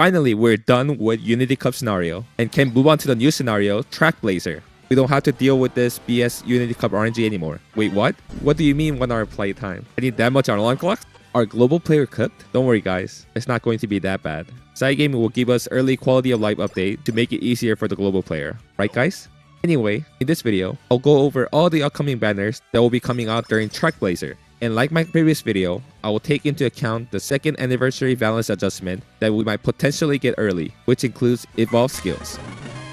Finally, we're done with Unity Cup scenario and can move on to the new scenario, Trackblazer. We don't have to deal with this BS Unity Cup RNG anymore. Wait, what? What do you mean 1 hour playtime? I need that much alarm clocks? Are global player cooked? Don't worry guys, it's not going to be that bad. Side will give us early quality of life update to make it easier for the global player. Right guys? Anyway, in this video, I'll go over all the upcoming banners that will be coming out during Trackblazer. And like my previous video, I will take into account the 2nd anniversary balance adjustment that we might potentially get early, which includes evolved skills.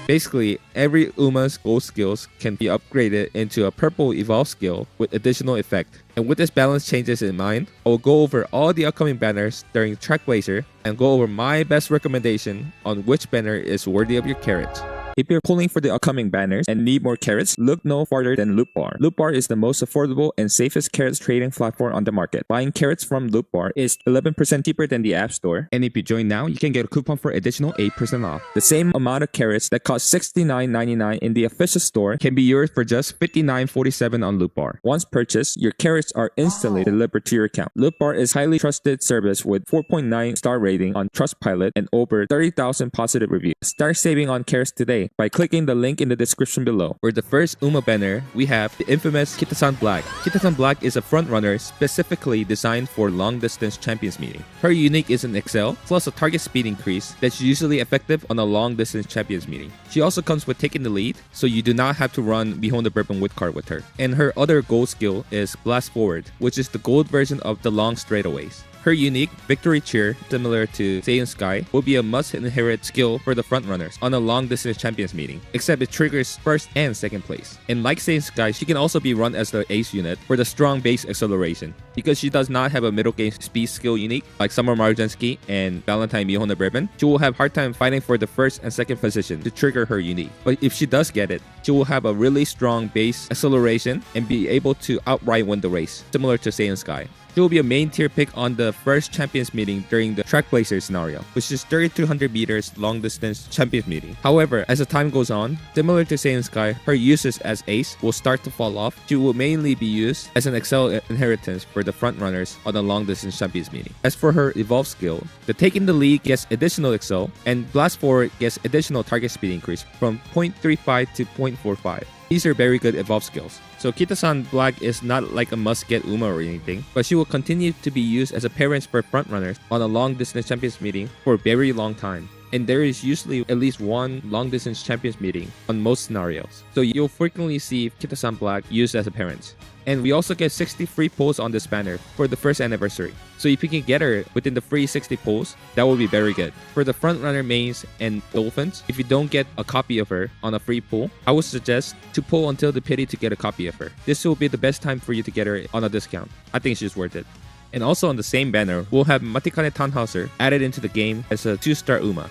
Basically, every Uma's gold skills can be upgraded into a purple evolved skill with additional effect. And with this balance changes in mind, I will go over all the upcoming banners during Trackblazer and go over my best recommendation on which banner is worthy of your carrot. If you're pulling for the upcoming banners and need more carrots, look no farther than Loot Bar. Loot Bar is the most affordable and safest carrots trading platform on the market. Buying carrots from Loot Bar is 11% cheaper than the App Store, and if you join now, you can get a coupon for additional 8% off. The same amount of carrots that cost $69.99 in the official store can be yours for just $59.47 on Loot Bar. Once purchased, your carrots are instantly delivered to your account. Loot Bar is highly trusted service with 4.9 star rating on Trustpilot and over 30,000 positive reviews. Start saving on carrots today by clicking the link in the description below. For the first Uma banner, we have the infamous Kitasan Black. Kitasan Black is a frontrunner specifically designed for long-distance champions meeting. Her unique is an excel plus a target speed increase that's usually effective on a long-distance champions meeting. She also comes with taking the lead, so you do not have to run behind the bourbon wood card with her. And her other gold skill is Blast Forward, which is the gold version of the long straightaways. Her unique Victory Cheer, similar to Seiun Sky, will be a must-inherit skill for the frontrunners on a long-distance champions meeting, except it triggers 1st and 2nd place. And like Seiun Sky, she can also be run as the ace unit for the strong base acceleration. Because she does not have a middle game speed skill unique like Summer Marujensky and Valentine Mihon Bourbon, she will have hard time fighting for the 1st and 2nd position to trigger her unique. But if she does get it, she will have a really strong base acceleration and be able to outright win the race, similar to Seiun Sky. She will be a main tier pick on the first champions meeting during the Trackblazer scenario, which is 3200 meters long distance champions meeting. However, as the time goes on, similar to Seiun Sky, her uses as ace will start to fall off. She will mainly be used as an excel inheritance for the frontrunners on the long distance champions meeting. As for her evolved skill, the taking the lead gets additional excel and blast forward gets additional target speed increase from 0.35 to 0.45. These are very good evolved skills. So Kitasan Black is not like a must-get Uma or anything, but she will continue to be used as a parent for frontrunners on a long-distance champions meeting for a very long time. And there is usually at least one long-distance champions meeting on most scenarios. So you'll frequently see Kitasan Black used as a parent. And we also get 60 free pulls on this banner for the 1st anniversary. So if you can get her within the free 60 pulls, that will be very good. For the frontrunner mains and dolphins, if you don't get a copy of her on a free pull, I would suggest to pull until the pity to get a copy of her. This will be the best time for you to get her on a discount. I think she's worth it. And also on the same banner, we'll have Matikanetannhauser added into the game as a 2-star Uma.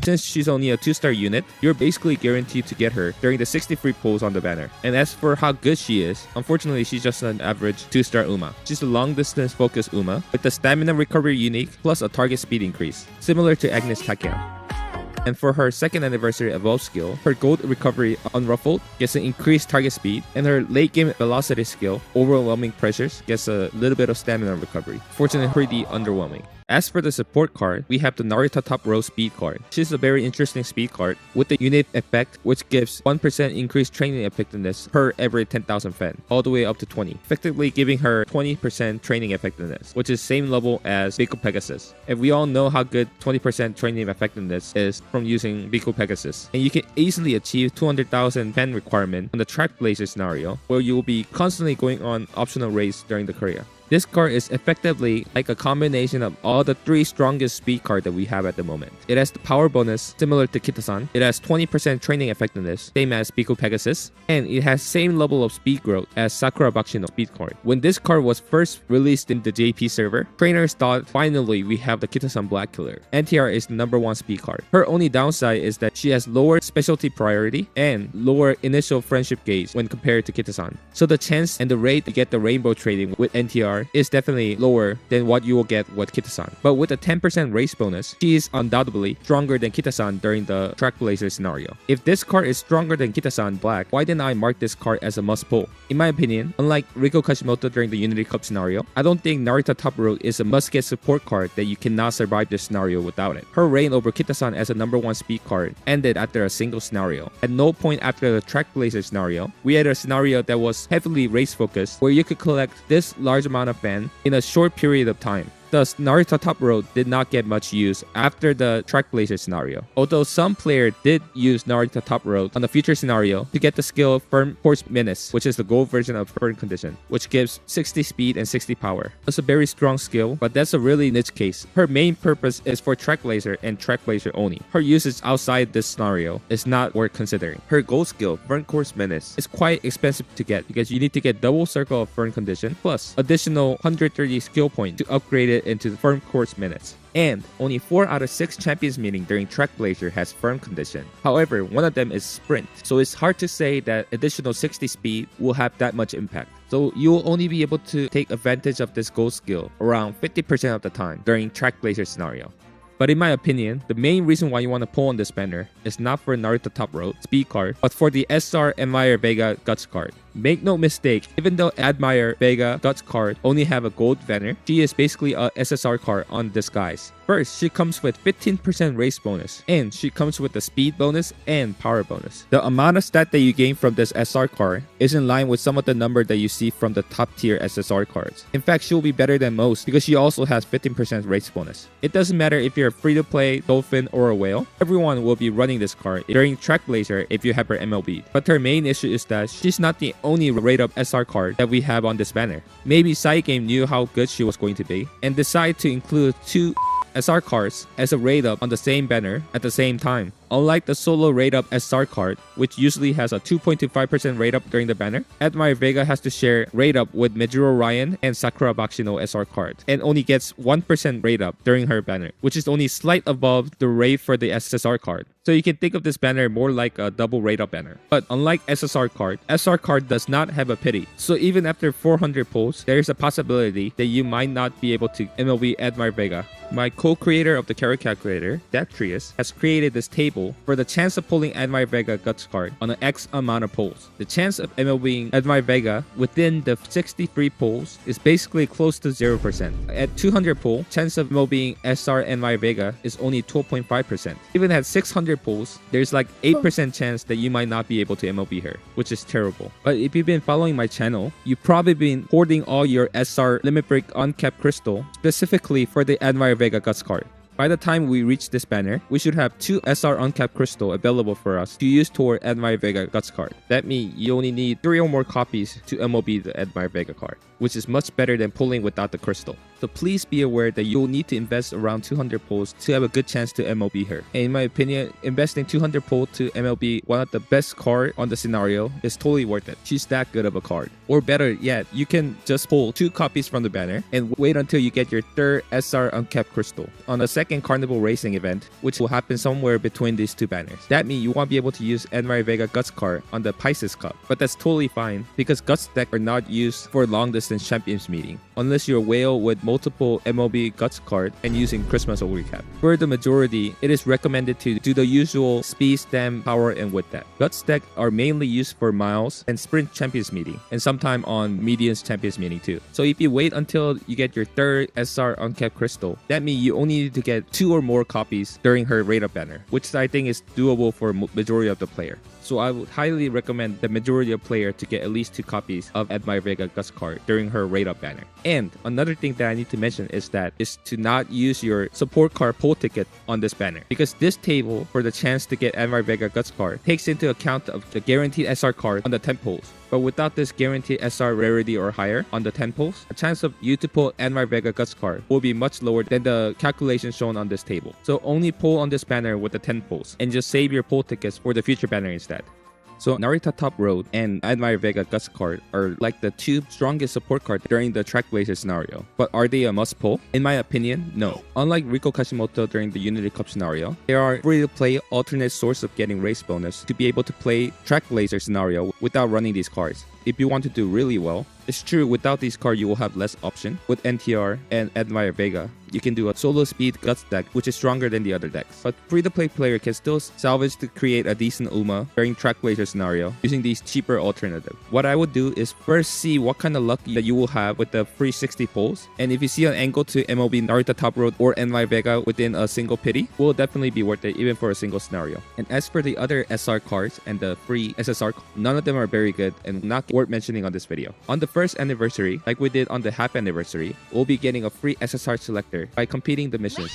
Since she's only a 2-star unit, you're basically guaranteed to get her during the 60 free pulls on the banner. And as for how good she is, unfortunately she's just an average 2-star Uma. She's a long distance focused Uma with the stamina recovery unique plus a target speed increase, similar to Agnes Takeo. And for her 2nd anniversary evolved skill, her gold recovery unruffled gets an increased target speed, and her late game velocity skill, overwhelming pressures, gets a little bit of stamina recovery. Fortunately, pretty underwhelming. As for the support card, we have the Narita top row speed card. She's a very interesting speed card with the unit effect, which gives 1% increased training effectiveness per every 10,000 fen, all the way up to 20, effectively giving her 20% training effectiveness, which is same level as Biko Pegasus. And we all know how good 20% training effectiveness is from using Biko Pegasus. And you can easily achieve 200,000 fen requirement on the Trackblazer scenario, where you will be constantly going on optional raids during the career. This card is effectively like a combination of all the 3 strongest speed cards that we have at the moment. It has the power bonus similar to Kitasan, it has 20% training effectiveness, same as Biko Pegasus, and it has same level of speed growth as Sakura Bakushin speed card. When this card was first released in the JP server, trainers thought finally we have the Kitasan Black killer. NTR is the #1 speed card. Her only downside is that she has lower specialty priority and lower initial friendship gauge when compared to Kitasan. So the chance and the rate to get the rainbow trading with NTR card is definitely lower than what you will get with Kitasan. But with a 10% race bonus, she is undoubtedly stronger than Kitasan during the Trackblazer scenario. If this card is stronger than Kitasan Black, why didn't I mark this card as a must pull? In my opinion, unlike Riko Kashimoto during the Unity Cup scenario, I don't think Narita Top Road is a must get support card that you cannot survive this scenario without it. Her reign over Kitasan as a #1 speed card ended after a single scenario. At no point after the Trackblazer scenario, we had a scenario that was heavily race focused where you could collect this large amount of fan in a short period of time. Thus, Narita Top Road did not get much use after the Trackblazer scenario. Although some player did use Narita Top Road on the future scenario to get the skill Firm Force Menace, which is the gold version of Firm Condition, which gives 60 speed and 60 power. That's a very strong skill, but that's a really niche case. Her main purpose is for Trackblazer and Trackblazer only. Her usage outside this scenario is not worth considering. Her gold skill, Firm Force Menace, is quite expensive to get because you need to get double circle of Firm Condition plus additional 130 skill points to upgrade it into the Firm Course Minutes. And only 4 out of 6 champions meeting during Trackblazer has Firm Condition. However, one of them is Sprint, so it's hard to say that additional 60 speed will have that much impact. So you'll only be able to take advantage of this gold skill around 50% of the time during Trackblazer scenario. But in my opinion, the main reason why you want to pull on this banner is not for Narita Top Road speed card, but for the SR Admire Vega Guts card. Make no mistake, even though Admire Vega Guts card only have a gold banner, she is basically a SSR card on disguise. First, she comes with 15% race bonus, and she comes with the speed bonus and power bonus. The amount of stat that you gain from this SR card is in line with some of the number that you see from the top tier SSR cards. In fact, she'll be better than most because she also has 15% race bonus. It doesn't matter if you're a free-to-play dolphin or a whale, everyone will be running this card during Trackblazer if you have her MLB. But her main issue is that she's not the only rate-up SR card that we have on this banner. Maybe Sidegame knew how good she was going to be and decided to include 2 SR cards as a rate-up on the same banner at the same time. Unlike the solo rate-up SR card, which usually has a 2.25% rate-up during the banner, Admire Vega has to share rate-up with Mejiro Ryan and Sakura Bakshino SR card, and only gets 1% rate-up during her banner, which is only slight above the rate for the SSR card. So you can think of this banner more like a double rate-up banner. But unlike SSR card, SR card does not have a pity. So even after 400 pulls, there is a possibility that you might not be able to MLB Admire Vega. My co-creator of the Carat calculator, Detrius, has created this table for the chance of pulling Admire Vega Guts card on an X amount of pulls. The chance of MLBing Admire Vega within the 63 pulls is basically close to 0%. At 200 pull, chance of MLBing SR Admire Vega is only 12.5%. Even at 600 pulls, there's like 8% chance that you might not be able to MLB her, which is terrible. But if you've been following my channel, you've probably been hoarding all your SR Limit Break Uncapped Crystal specifically for the Admire Vega Guts card. By the time we reach this banner, we should have 2 SR Uncapped Crystal available for us to use toward Admire Vega Guts card. That means you only need 3 or more copies to MLB the Admire Vega card, which is much better than pulling without the crystal. So please be aware that you'll need to invest around 200 pulls to have a good chance to MLB her. And in my opinion, investing 200 pulls to MLB one of the best card on the scenario is totally worth it. She's that good of a card. Or better yet, you can just pull 2 copies from the banner and wait until you get your 3rd SR Uncapped Crystal on the second Carnival Racing event, which will happen somewhere between these 2 banners. That means you won't be able to use Admire Vega Guts card on the Pisces Cup, but that's totally fine because Guts deck are not used for long distance champions meeting unless you're a whale with multiple MLB Guts card and using Christmas Ogre Cap. For the majority, it is recommended to do the usual speed, stem, power, and with that. Guts deck are mainly used for miles and sprint champions meeting and sometime on medians champions meeting too. So if you wait until you get your 3rd SR Uncapped Crystal, that means you only need to get 2 or more copies during her rate-up banner, which I think is doable for majority of the player. So I would highly recommend the majority of player to get at least 2 copies of Admire Vega Guts card during her rate-up banner. And another thing that I need to mention is to not use your support card pull ticket on this banner, because this table for the chance to get Admire Vega Guts card takes into account of the guaranteed SR card on the 10 pulls. But without this guaranteed SR rarity or higher on the 10 pulls, the chance of you to pull Admire Vega Guts card will be much lower than the calculation shown on this table. So only pull on this banner with the 10 pulls and just save your pull tickets for the future banner instead. So Narita Top Road and Admire Vega Guts card are like the 2 strongest support cards during the Trackblazer scenario. But are they a must pull? In my opinion, no. Unlike Riko Kashimoto during the Unity Cup scenario, they are free to play alternate source of getting race bonus to be able to play Trackblazer scenario without running these cards. if you want to do really well. It's true, without these cards you will have less option. With NTR and Admire Vega, you can do a solo speed Guts deck, which is stronger than the other decks. But free-to-play player can still salvage to create a decent Uma during Trackblazer scenario using these cheaper alternatives. What I would do is first see what kind of luck that you will have with the free 60 pulls, and if you see an angle to MLB Narita Top Road or Admire Vega within a single pity, will definitely be worth it even for a single scenario. And as for the other SR cards and the free SSR, none of them are very good and not worth mentioning on this video. On the first anniversary, like we did on the half anniversary, we'll be getting a free SSR Selector by completing the missions.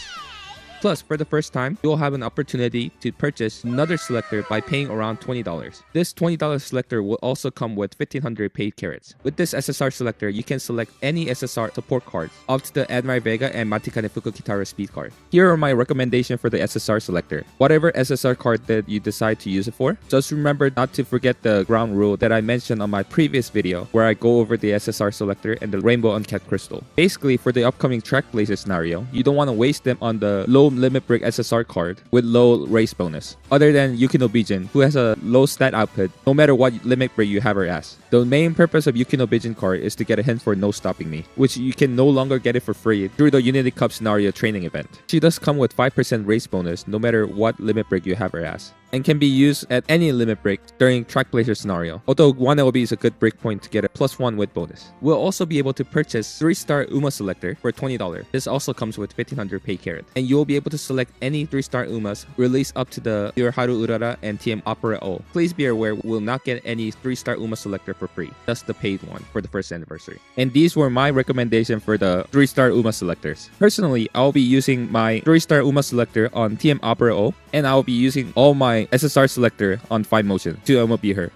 Plus, for the first time, you'll have an opportunity to purchase another selector by paying around $20. This $20 selector will also come with 1500 paid carats. With this SSR selector, you can select any SSR support cards up to the Admire Vega and Matikanetannhauser speed card. Here are my recommendations for the SSR selector. Whatever SSR card that you decide to use it for, just remember not to forget the ground rule that I mentioned on my previous video where I go over the SSR selector and the Rainbow Uncapped Crystal. Basically, for the upcoming Trackblazer scenario, you don't want to waste them on the low limit break SSR card with low race bonus. Other than Yukino Bijin, who has a low stat output no matter what limit break you have her as. The main purpose of Yukino Bijin card is to get a hint for No Stopping Me, which you can no longer get it for free through the Unity Cup scenario training event. She does come with 5% race bonus no matter what limit break you have her as, and can be used at any limit break during Trackblazer scenario, although 1 LB is a good break point to get a +1 with bonus. We'll also be able to purchase 3-star Uma Selector for $20. This also comes with 1500 pay carat, and you'll be able to select any 3-star Umas released up to the Your Haru Urara and TM Opera O. Please be aware, we'll not get any 3-star Uma Selector for free, just the paid one for the first anniversary. And these were my recommendation for the 3-star Uma Selectors. Personally, I'll be using my 3-star Uma Selector on TM Opera O, and I'll be using all my SSR Selector on 5 motion to MLB her.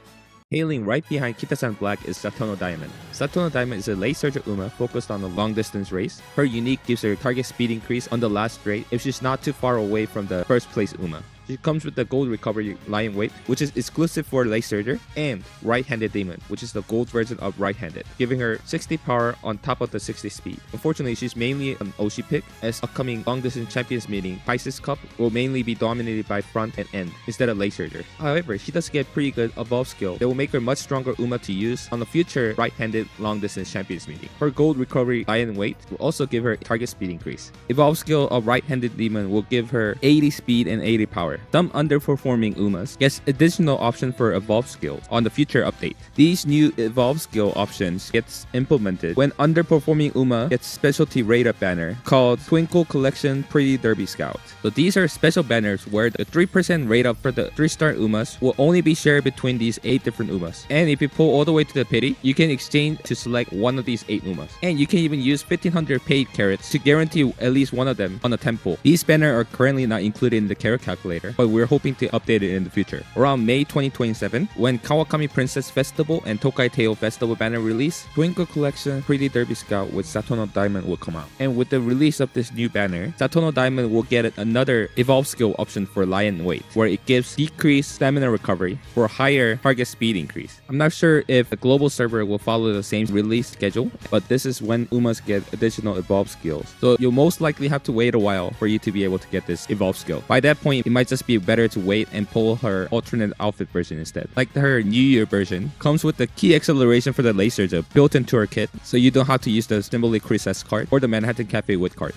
Hailing right behind Kitasan Black is Satono Diamond. Satono Diamond is a late surger Uma focused on the long distance race. Her unique gives her target speed increase on the last straight if she's not too far away from the first place Uma. She comes with the gold recovery lion weight, which is exclusive for late surger, and right-handed demon, which is the gold version of right-handed, giving her 60 power on top of the 60 speed. Unfortunately, she's mainly an Oshi pick, as upcoming long distance champions meeting Pisces Cup will mainly be dominated by front and end instead of late surger. However, she does get pretty good evolve skill that will make her much stronger Uma to use on the future right-handed long distance champions meeting. Her gold recovery lion weight will also give her target speed increase. Evolve skill of right-handed demon will give her 80 speed and 80 power. Some underperforming Umas gets additional option for evolve skill on the future update. These new evolve skill options gets implemented when underperforming Uma gets specialty rate-up banner called Twinkle Collection Pretty Derby Scout. So these are special banners where the 3% rate-up for the 3-star Umas will only be shared between these 8 different Umas. And if you pull all the way to the pity, you can exchange to select one of these 8 Umas. And you can even use 1500 paid carats to guarantee at least one of them on a temple. These banners are currently not included in the carat calculator, but we're hoping to update it in the future. Around May 2027, when Kawakami Princess Festival and Tokai Teo Festival banner release, Twinkle Collection Pretty Derby Scout with Satono Diamond will come out. And with the release of this new banner, Satono Diamond will get another evolve skill option for lion weight, where it gives decreased stamina recovery for higher target speed increase. I'm not sure if the global server will follow the same release schedule, but this is when Umas get additional evolve skills. So you'll most likely have to wait a while for you to be able to get this evolve skill. By that point, it might just be better to wait and pull her alternate outfit version instead. Like her New Year version comes with the key acceleration for the laser built into her kit, so you don't have to use the Symboli Chris S card or the Manhattan Cafe Wood card.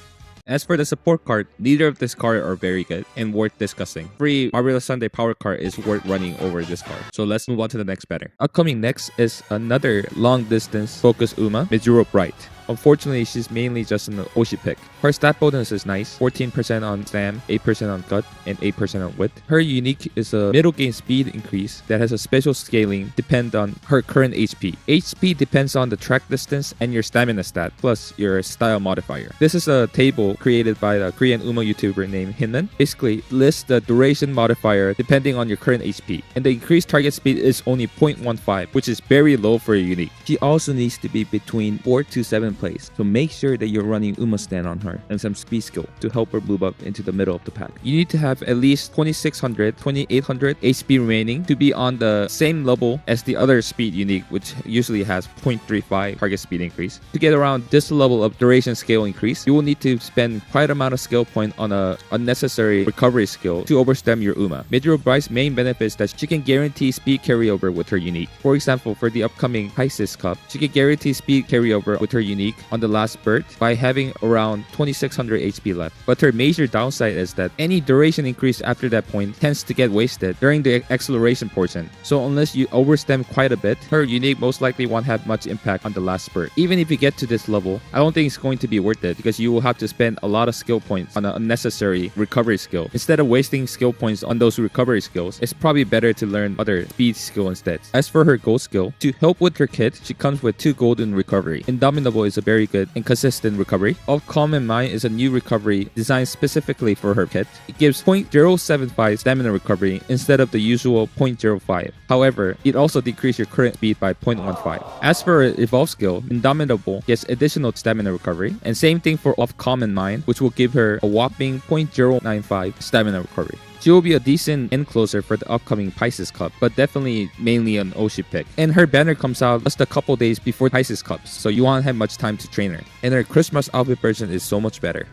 As for the support card, neither of this card are very good and worth discussing. Free Marvelous Sunday power card is worth running over this card. So let's move on to the next banner. Upcoming next is another long distance focus Uma, Mejiro Bright. Unfortunately, she's mainly just an Oshi pick. Her stat bonus is nice, 14% on stam, 8% on gut, and 8% on width. Her unique is a middle game speed increase that has a special scaling depend on her current HP. HP depends on the track distance and your stamina stat, plus your style modifier. This is a table created by the Korean Uma YouTuber named Hinman. Basically, lists the duration modifier depending on your current HP. And the increased target speed is only 0.15, which is very low for a unique. She also needs to be between 4 to 7 different plays. So make sure that you're running Uma stand on her and some speed skill to help her move up into the middle of the pack. You need to have at least 2600, 2800 HP remaining to be on the same level as the other speed unique, which usually has 0.35 target speed increase. To get around this level of duration scale increase, you will need to spend quite amount of skill point on a unnecessary recovery skill to overstem your Uma. Mejiro Bright's main benefit is that she can guarantee speed carryover with her unique. For example, for the upcoming Pisces Cup, she can guarantee speed carryover with her unique on the last spurt by having around 2600 HP left. But her major downside is that any duration increase after that point tends to get wasted during the acceleration portion. So unless you overstem quite a bit, her unique most likely won't have much impact on the last spurt. Even if you get to this level, I don't think it's going to be worth it because you will have to spend a lot of skill points on an unnecessary recovery skill. Instead of wasting skill points on those recovery skills, it's probably better to learn other speed skill instead. As for her gold skill, to help with her kit, she comes with 2 golden recovery. Indomitable is a very good and consistent recovery. Of Common Mind is a new recovery designed specifically for her kit. It gives 0.075 stamina recovery instead of the usual 0.05. However, it also decreases your current speed by 0.15. As for her evolve skill, Indomitable gets additional stamina recovery, and same thing for Of Common Mind, which will give her a whopping 0.095 stamina recovery. She will be a decent end closer for the upcoming Pisces Cup, but definitely mainly an Oshi pick. And her banner comes out just a couple days before Pisces Cups, so you won't have much time to train her. And her Christmas outfit version is so much better.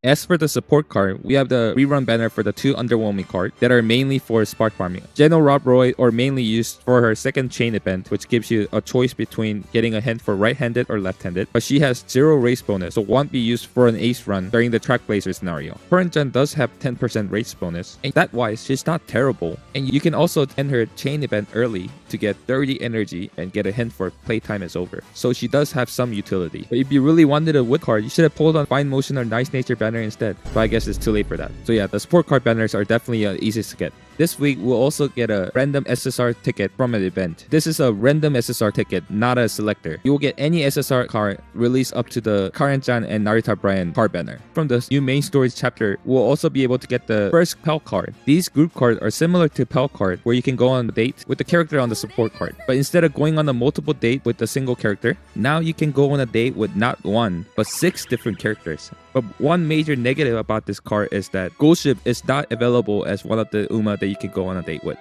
As for the support card, we have the rerun banner for the 2 underwhelming cards that are mainly for spark farming. Zenno Rob Roy are mainly used for her second chain event, which gives you a choice between getting a hint for right-handed or left-handed, but she has 0 race bonus, so won't be used for an ace run during the Trackblazer scenario. Current gen does have 10% race bonus, and that wise, she's not terrible. And you can also end her chain event early to get 30 energy and get a hint for playtime is over. So she does have some utility. But if you really wanted a wood card, you should have pulled on Fine Motion or Nice Nature banner instead, but I guess it's too late for that. So yeah, the support card banners are definitely easiest to get. This week, we'll also get a random SSR ticket from an event. This is a random SSR ticket, not a selector. You will get any SSR card released up to the Karenchan and Narita Brian card banner. From the new main stories chapter, we'll also be able to get the first Pell card. These group cards are similar to Pell card, where you can go on a date with the character on the support card. But instead of going on a multiple date with a single character, now you can go on a date with not 1, but 6 different characters. But one major negative about this card is that Ghost Ship is not available as one of the Uma that you can go on a date with.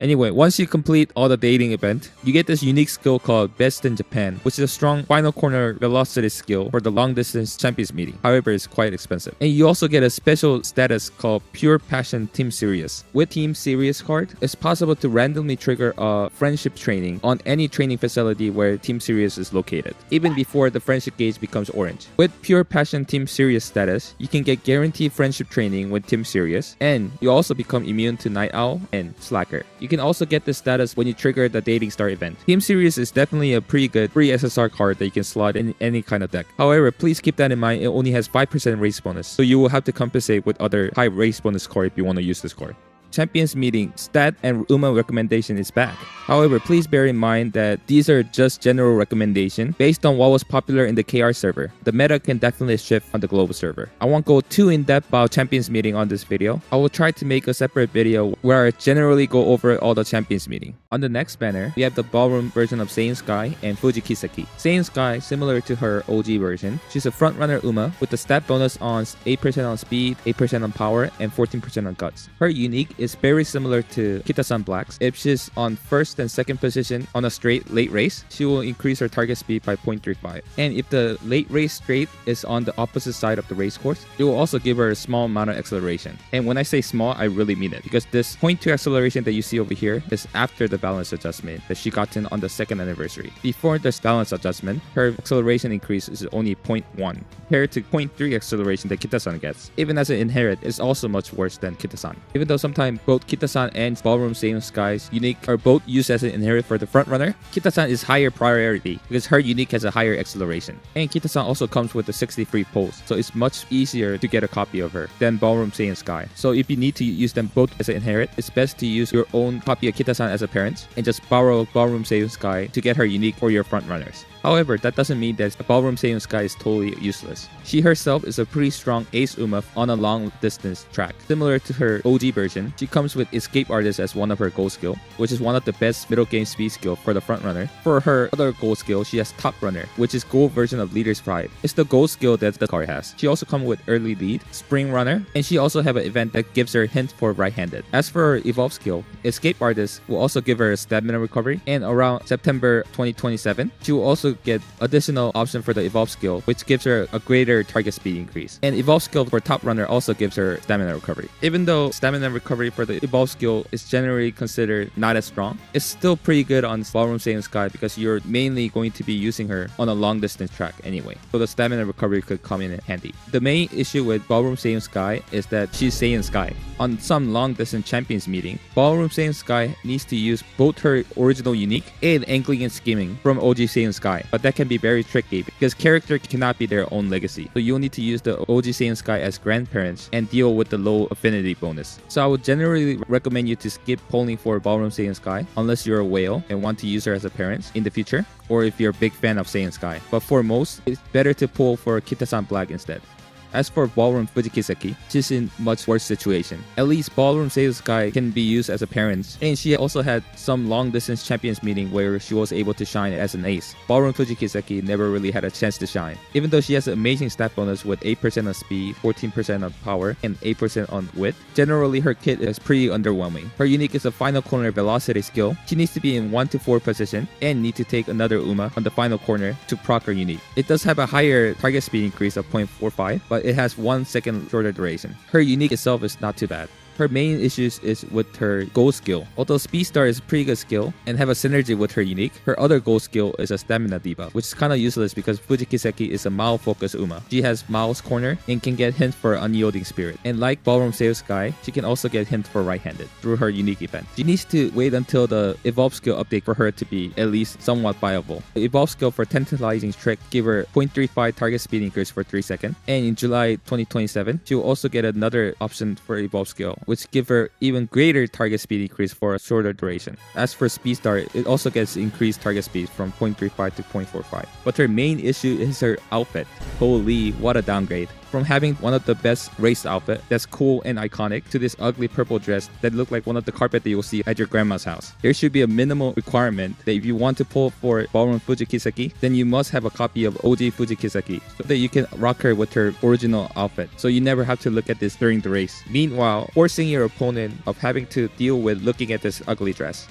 Anyway, once you complete all the dating event, you get this unique skill called Best in Japan, which is a strong final corner velocity skill for the long distance champions meeting. However, it's quite expensive. And you also get a special status called Pure Passion Team Sirius. With Team Sirius card, it's possible to randomly trigger a friendship training on any training facility where Team Sirius is located, even before the friendship gauge becomes orange. With Pure Passion Team Sirius status, you can get guaranteed friendship training with Team Sirius, and you also become immune to Night Owl and Slacker. You can also get this status when you trigger the Dating Star event. Team Sirius is definitely a pretty good free SSR card that you can slot in any kind of deck. However, please keep that in mind, it only has 5% race bonus, so you will have to compensate with other high race bonus card if you want to use this card. Champions Meeting stat and Uma recommendation is back. However, please bear in mind that these are just general recommendation based on what was popular in the KR server. The meta can definitely shift on the global server. I won't go too in-depth about Champions Meeting on this video. I will try to make a separate video where I generally go over all the Champions Meeting. On the next banner, we have the Ballroom version of Seiun Sky and Fuji Kiseki. Seiun Sky, similar to her OG version, she's a frontrunner Uma with the stat bonus on 8% on speed, 8% on power, and 14% on guts. Her unique is very similar to Kitasan Black's. If she's on first and second position on a straight late race, she will increase her target speed by 0.35. And if the late race straight is on the opposite side of the race course, it will also give her a small amount of acceleration. And when I say small, I really mean it, because this 0.2 acceleration that you see over here is after the balance adjustment that she got in on the 2nd anniversary. Before this balance adjustment, her acceleration increase is only 0.1 compared to 0.3 acceleration that Kitasan gets. Even as an inherit, it's also much worse than Kitasan. Even though sometimes both Kitasan and Ballroom Seiun Sky's unique are both used as an inherit for the frontrunner, Kitasan is higher priority because her unique has a higher acceleration. And Kitasan also comes with a 63 pulse, so it's much easier to get a copy of her than Ballroom Seiun Sky. So if you need to use them both as an inherit, it's best to use your own copy of Kitasan as a parent and just borrow Ballroom Seiun Sky to get her unique for your frontrunners. However, that doesn't mean that Ballroom Seiun Sky is totally useless. She herself is a pretty strong ace Uma on a long distance track. Similar to her OG version, she comes with Escape Artist as one of her gold skill, which is one of the best middle game speed skill for the front runner. For her other gold skill, she has Top Runner, which is gold version of Leader's Pride. It's the gold skill that the card has. She also comes with Early Lead, Spring Runner, and she also have an event that gives her hint for right-handed. As for her evolve skill, Escape Artist will also give her a stamina recovery, and around September 2027, she will also get additional option for the evolve skill, which gives her a greater target speed increase. And evolve skill for Top Runner also gives her stamina recovery. Even though stamina recovery for the evolve skill is generally considered not as strong, it's still pretty good on Ballroom Seiun Sky because you're mainly going to be using her on a long distance track anyway. So the stamina recovery could come in handy. The main issue with Ballroom Seiun Sky is that she's Seiun Sky. On some long distance champions meeting, Ballroom Seiun Sky needs to use both her original unique and angling and scheming from OG Seiun Sky, but that can be very tricky because character cannot be their own legacy. So you'll need to use the OG Seiun Sky as grandparents and deal with the low affinity bonus. So I would generally recommend you to skip polling for Ballroom Seiun Sky unless you're a whale and want to use her as a parent in the future, or if you're a big fan of Seiun Sky. But for most, it's better to pull for Kitasan Black instead. As for Ballroom Fuji Kiseki, she's in much worse situation. At least Ballroom Seiun Sky can be used as a parent, and she also had some long distance champions meeting where she was able to shine as an ace. Ballroom Fuji Kiseki never really had a chance to shine. Even though she has an amazing stat bonus with 8% on speed, 14% on power, and 8% on width, generally her kit is pretty underwhelming. Her unique is a final corner velocity skill. She needs to be in 1 to 4 position and need to take another Uma on the final corner to proc her unique. It does have a higher target speed increase of 0.45, but it has 1 second shorter duration. Her unique itself is not too bad. Her main issues is with her gold skill. Although Speed Star is a pretty good skill and have a synergy with her unique, her other gold skill is a stamina debuff, which is kind of useless because Fuji Kiseki is a Mao focused Uma. She has Mao's corner and can get hint for Unyielding Spirit. And like Ballroom Seiun Sky, she can also get hint for right-handed through her unique event. She needs to wait until the evolve skill update for her to be at least somewhat viable. The evolve skill for Tantalizing Trick give her 0.35 target speed increase for 3 seconds. And in July 2027, she will also get another option for evolve skill, which give her even greater target speed increase for a shorter duration. As for Speed Star, it also gets increased target speed from 0.35 to 0.45. But her main issue is her outfit. Holy, what a downgrade. From having one of the best race outfit that's cool and iconic to this ugly purple dress that look like one of the carpet that you'll see at your grandma's house. There should be a minimal requirement that if you want to pull for Ballroom Fuji Kiseki, then you must have a copy of OG Fuji Kiseki so that you can rock her with her original outfit. So you never have to look at this during the race. Meanwhile, forcing your opponent of having to deal with looking at this ugly dress.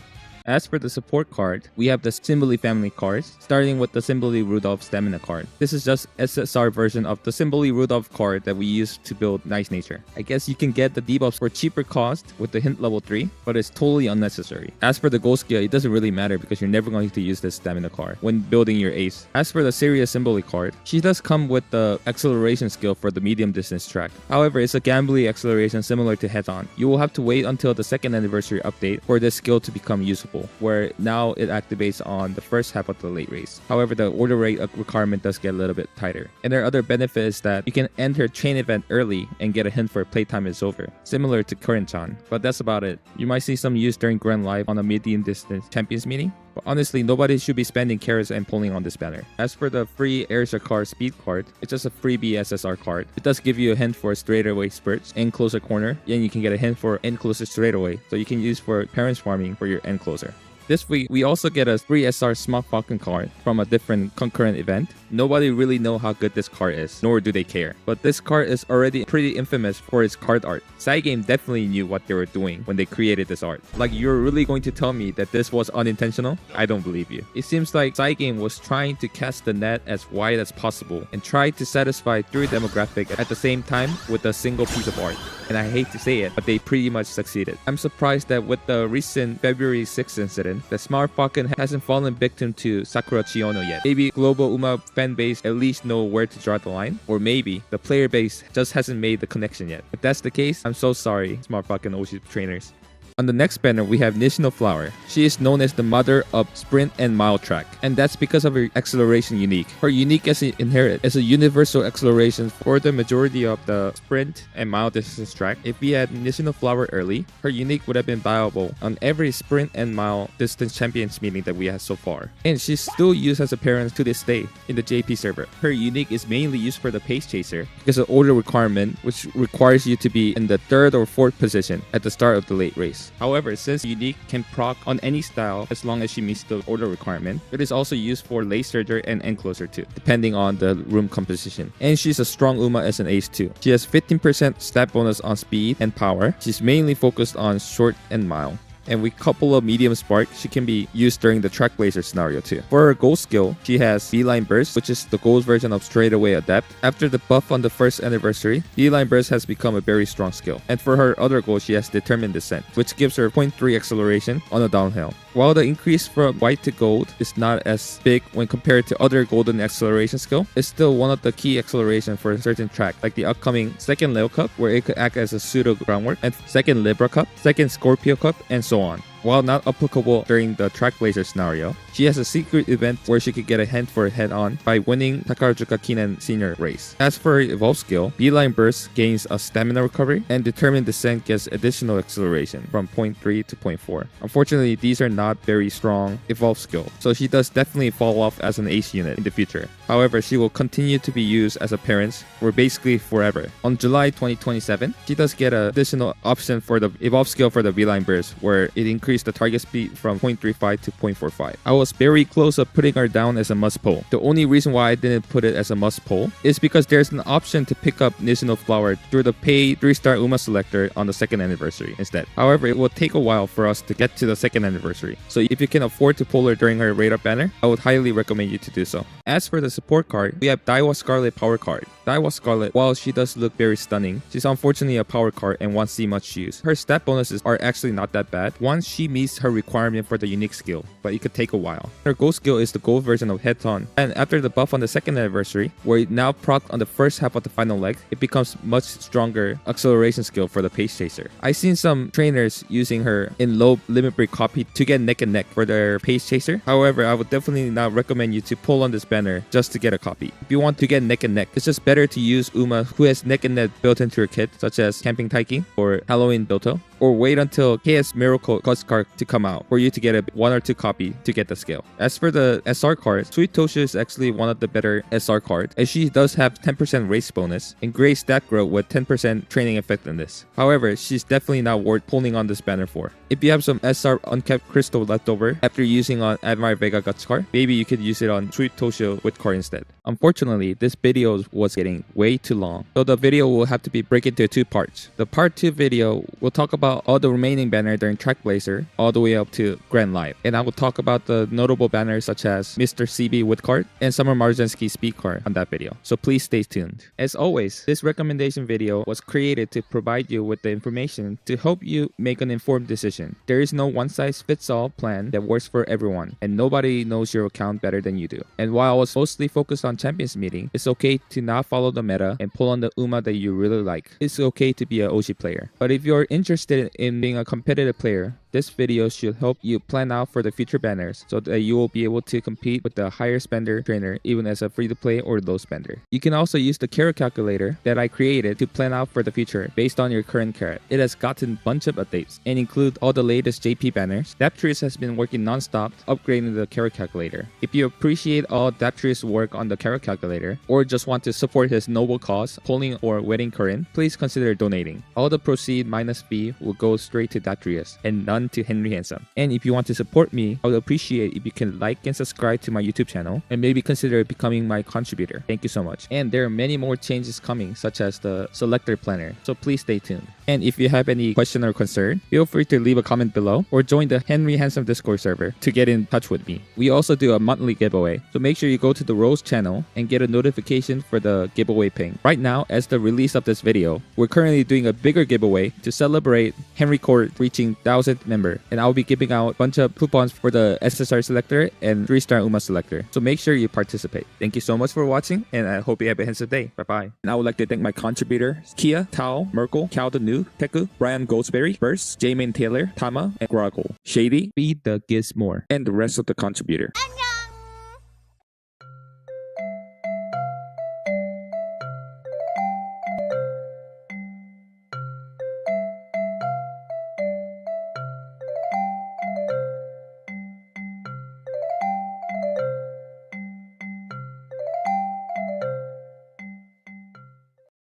As for the support card, we have the Symboli family cards, starting with the Symboli Rudolf Stamina card. This is just SSR version of the Symboli Rudolf card that we use to build Nice Nature. I guess you can get the debuffs for cheaper cost with the hint level 3, but it's totally unnecessary. As for the gold skill, it doesn't really matter because you're never going to use this stamina card when building your ace. As for the Sirius Symboli card, she does come with the acceleration skill for the medium distance track. However, it's a gambly acceleration similar to head-on. You will have to wait until the 2nd anniversary update for this skill to become usable, where now it activates on the first half of the late race. However, the order rate requirement does get a little bit tighter. And their other benefit is that you can enter chain event early and get a hint for playtime is over, similar to Curren-chan. But that's about it. You might see some use during Grand Live on a medium distance champions meeting. But honestly, nobody should be spending carats and pulling on this banner. As for the free Shakur speed card, it's just a freebie SSR card. It does give you a hint for straightaway spurts and closer corner, and you can get a hint for end closer straightaway, so you can use for parents farming for your end closer. This week, we also get a free SR Smart Falcon card from a different concurrent event. Nobody really know how good this card is, nor do they care. But this card is already pretty infamous for its card art. Side definitely knew what they were doing when they created this art. Like, you're really going to tell me that this was unintentional? I don't believe you. It seems like Side was trying to cast the net as wide as possible and try to satisfy three demographic at the same time with a single piece of art. And I hate to say it, but they pretty much succeeded. I'm surprised that with the recent February 6th incident, the Smart Falcon hasn't fallen victim to Sakura Chiono yet. Maybe global Uma fan base at least know where to draw the line, or maybe the player base just hasn't made the connection yet. If that's the case, I'm so sorry, Smart Falcon OG trainers. On the next banner, we have Nishino Flower. She is known as the mother of sprint and mile track, and that's because of her acceleration unique. Her unique as inherit is a universal acceleration for the majority of the sprint and mile distance track. If we had Nishino Flower early, her unique would have been viable on every sprint and mile distance champions meeting that we had so far. And she's still used as a parent to this day in the JP server. Her unique is mainly used for the pace chaser because of order requirement, which requires you to be in the 3rd or 4th position at the start of the late race. However, since unique can proc on any style as long as she meets the order requirement, it is also used for late surger and end closer too, depending on the room composition. And she's a strong Uma as an ace too. She has 15% stat bonus on speed and power. She's mainly focused on short and mile. And with couple of medium spark, she can be used during the Trackblazer scenario too. For her gold skill, she has Beeline Burst, which is the gold version of Straightaway Adept. After the buff on the 1st anniversary, Beeline Burst has become a very strong skill. And for her other goal, she has Determined Descent, which gives her 0.3 acceleration on a downhill. While the increase from white to gold is not as big when compared to other golden acceleration skill, it's still one of the key acceleration for a certain track, like the upcoming 2nd Leo Cup, where it could act as a pseudo groundwork, and 2nd Libra Cup, 2nd Scorpio Cup, and so on. While not applicable during the Trackblazer scenario, she has a secret event where she could get a hint for head-on by winning Takarazuka Kinen Senior race. As for her evolve skill, Beeline Burst gains a stamina recovery, and Determined Descent gets additional acceleration from 0.3 to 0.4. Unfortunately, these are not very strong evolve skills, so she does definitely fall off as an ace unit in the future. However, she will continue to be used as a parent for basically forever. On July 2027, she does get an additional option for the evolve skill for the Beeline Burst, where it increased the target speed from 0.35 to 0.45. I was very close of putting her down as a must pull. The only reason why I didn't put it as a must pull is because there's an option to pick up Nishino Flower through the paid 3-star Uma Selector on the 2nd anniversary instead. However, it will take a while for us to get to the 2nd anniversary. So if you can afford to pull her during her radar banner, I would highly recommend you to do so. As for the support card, we have Daiwa Scarlet Power Card. Daiwa Scarlet, while she does look very stunning, she's unfortunately a power card and won't see much use. Her stat bonuses are actually not that bad once she meets her requirement for the unique skill, but it could take a while. Her gold skill is the gold version of Head-On, and after the buff on the 2nd anniversary, where it now proc on the first half of the final leg, it becomes much stronger acceleration skill for the pace chaser. I've seen some trainers using her in low limit break copy to get neck and neck for their pace chaser. However, I would definitely not recommend you to pull on this banner just to get a copy. If you want to get neck and neck, it's just better to use Uma who has neck and neck built into her kit, such as Camping Taiki or Halloween Doto, or wait until KS Miracle Ghost card to come out for you to get a 1 or 2 copy to get the skill. As for the SR card, Sweet Toshu is actually one of the better SR cards, as she does have 10% race bonus and great stat growth with 10% training effectiveness. However, she's definitely not worth pulling on this banner for. If you have some SR uncapped crystal left over after using on Admire Vega Guts card, maybe you could use it on Sweet Toshu with card instead. Unfortunately, this video was getting way too long, so the video will have to be break into 2 parts. The part 2 video will talk about all the remaining banners during Trackblazer all the way up to Grand Live, and I will talk about the notable banners such as Mr. CB with card and Summer Marzensky speed card on that video, so please stay tuned. As always, this recommendation video was created to provide you with the information to help you make an informed decision. There is no one-size-fits-all plan that works for everyone, and nobody knows your account better than you do. And while I was mostly focused on Champions Meeting, it's okay to not follow the meta and pull on the Uma that you really like. It's okay to be an OG player. But if you're interested in being a competitive player, this video should help you plan out for the future banners so that you will be able to compete with the higher spender trainer even as a free-to-play or low spender. You can also use the Carat calculator that I created to plan out for the future based on your current Carat. It has gotten a bunch of updates and include all the latest JP banners. Daptrius has been working non-stop upgrading the Carat calculator. If you appreciate all Daptrius' work on the Carat calculator or just want to support his noble cause, pulling or wedding Curren, please consider donating. All the proceed minus fee will go straight to Daptrius and none to Henry Handsome. And if you want to support me, I would appreciate if you can like and subscribe to my YouTube channel and maybe consider becoming my contributor. Thank you so much. And there are many more changes coming, such as the selector planner, so please stay tuned. And if you have any question or concern, feel free to leave a comment below or join the Henry Handsome Discord server to get in touch with me. We also do a monthly giveaway, so make sure you go to the Rose channel and get a notification for the giveaway ping. Right now, as the release of this video, we're currently doing a bigger giveaway to celebrate Henry Court reaching 1,000 member, and I'll be giving out a bunch of coupons for the SSR Selector and 3-star Uma Selector. So make sure you participate. Thank you so much for watching, and I hope you have a handsome day. Bye-bye. And I would like to thank my contributors, Kia, Tao, Merkel, Cal the New, Teku, Brian Goldsberry, Burst, Jamin Taylor, Tama, and Groggle, Shady, Feed the Gizmore, and the rest of the contributors.